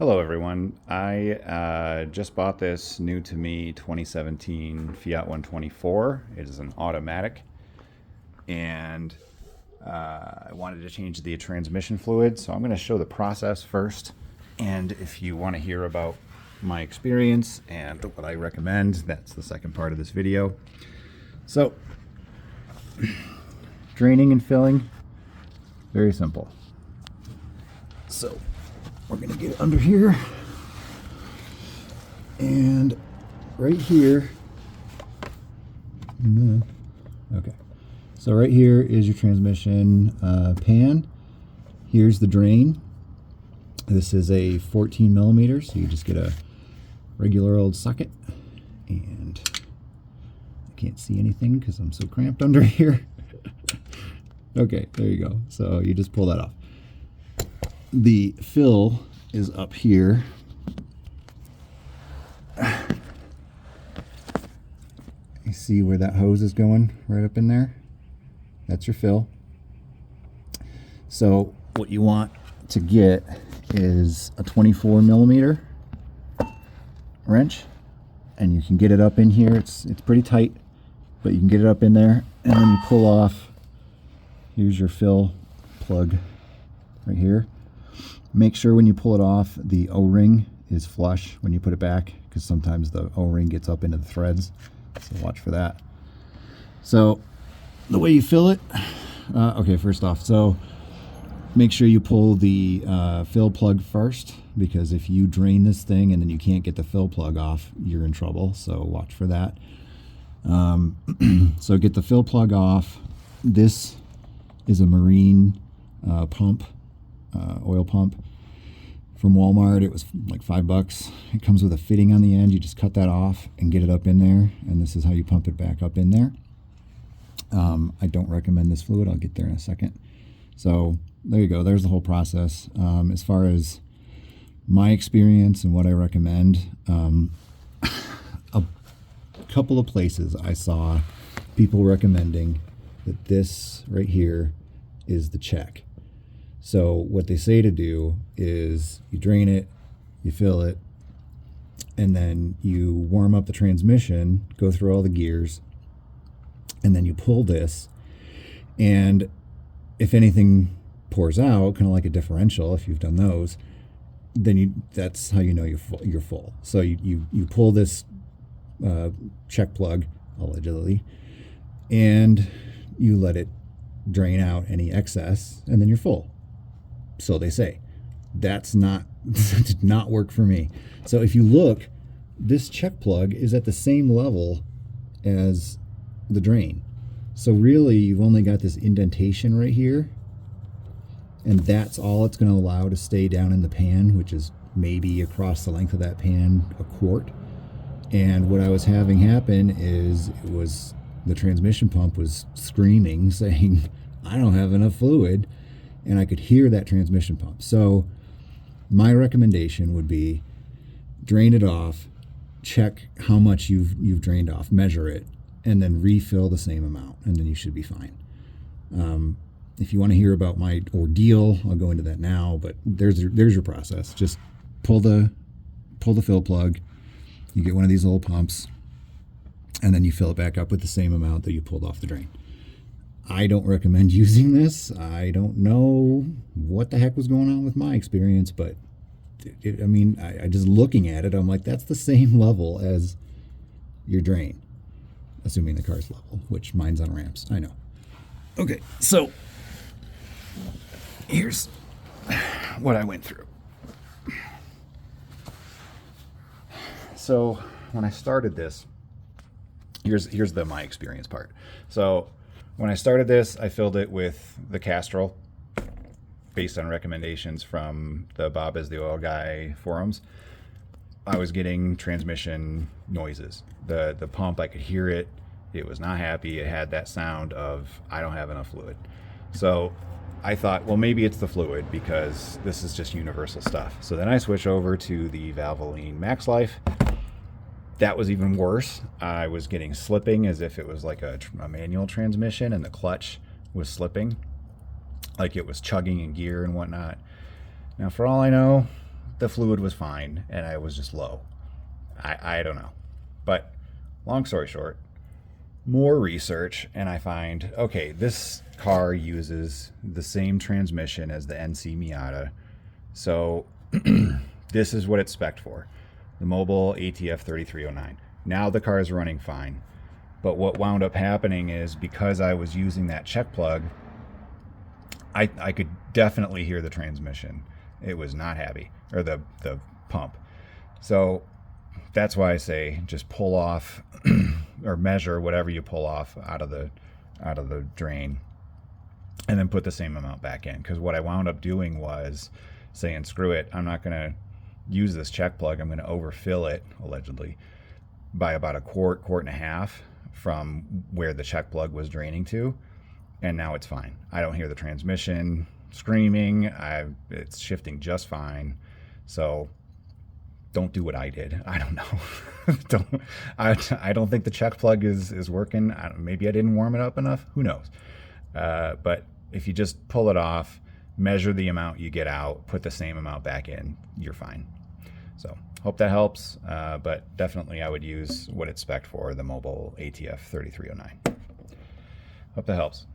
Hello everyone. I just bought this new to me 2017 Fiat 124. It is an automatic, and I wanted to change the transmission fluid, so I'm going to show the process first. And if you want to hear about my experience and what I recommend, that's the second part of this video. So, draining and filling, very simple. So, we're going to get under here, and right here, okay, so right here is your transmission pan. Here's the drain. This is a 14 millimeters, so you just get a regular old socket, and I can't see anything because I'm so cramped under here. Okay, there you go. So you just pull that off. The fill is up here. You see where that hose is going? Right up in there? That's your fill. So what you want to get is a 24 millimeter wrench, and you can get it up in here. It's pretty tight, but you can get it up in there, and then you pull off. Here's your fill plug right here. Make sure when you pull it off, the O-ring is flush when you put it back, because sometimes the O-ring gets up into the threads, so watch for that. So the way you fill it, okay, first off, so make sure you pull the fill plug first, because if you drain this thing and then you can't get the fill plug off, you're in trouble, so watch for that. So get the fill plug off. This is a marine pump, oil pump from Walmart. It was like $5. It comes with a fitting on the end. You just cut that off and get it up in there, and this is how you pump it back up in there. I don't recommend this fluid. I'll get there in a second. So there you go. There's the whole process. As far as my experience and what I recommend, a couple of places I saw people recommending that this right here is the check. So what they say to do is you drain it, you fill it, and then you warm up the transmission, go through all the gears, and then you pull this, and if anything pours out, kind of like a differential, if you've done those, then that's how you know you're full. So you pull this check plug, allegedly, and you let it drain out any excess, and then you're full. So they say. That did not work for me. So if you look, this check plug is at the same level as the drain. So really, you've only got this indentation right here, and that's all it's going to allow to stay down in the pan, which is maybe across the length of that pan a quart. And what I was having happen is the transmission pump was screaming, saying, I don't have enough fluid, and I could hear that transmission pump. So my recommendation would be drain it off, check how much you've drained off, measure it, and then refill the same amount, and then you should be fine. If you want to hear about my ordeal, I'll go into that now, but there's your process. Just pull the fill plug, you get one of these little pumps, and then you fill it back up with the same amount that you pulled off the drain. I don't recommend using this. I don't know what the heck was going on with my experience, but I just looking at it, I'm like, that's the same level as your drain, assuming the car's level, which mine's on ramps. I know. Okay, so here's what I went through. So when I started this, here's my experience part. So when I started this, I filled it with the Castrol based on recommendations from the Bob is the Oil Guy forums. I was getting transmission noises. The pump, I could hear it. It was not happy. It had that sound of, I don't have enough fluid. So I thought, well, maybe it's the fluid, because this is just universal stuff. So then I switched over to the Valvoline Max Life. That was even worse. I was getting slipping as if it was like a manual transmission, and the clutch was slipping, like it was chugging in gear and whatnot. Now, for all I know, the fluid was fine and I was just low. I don't know. But long story short, more research, and I find, okay, this car uses the same transmission as the NC Miata. So this is what it's spec'd for, the Mobile ATF 3309. Now the car is running fine. But what wound up happening is, because I was using that check plug, I could definitely hear the transmission. It was not happy, or the pump. So that's why I say just pull off or measure whatever you pull off out of the drain, and then put the same amount back in. Because what I wound up doing was saying, screw it, I'm not going to use this check plug. I'm going to overfill it, allegedly, by about a quart and a half from where the check plug was draining to, and now it's fine. I don't hear the transmission screaming. It's shifting just fine. So don't do what I did. I don't know. I don't think the check plug is working. Maybe I didn't warm it up enough. Who knows? But if you just pull it off, measure the amount you get out, put the same amount back in, you're fine. So hope that helps. But definitely I would use what it's spec'd for, the Mobile ATF 3309. Hope that helps.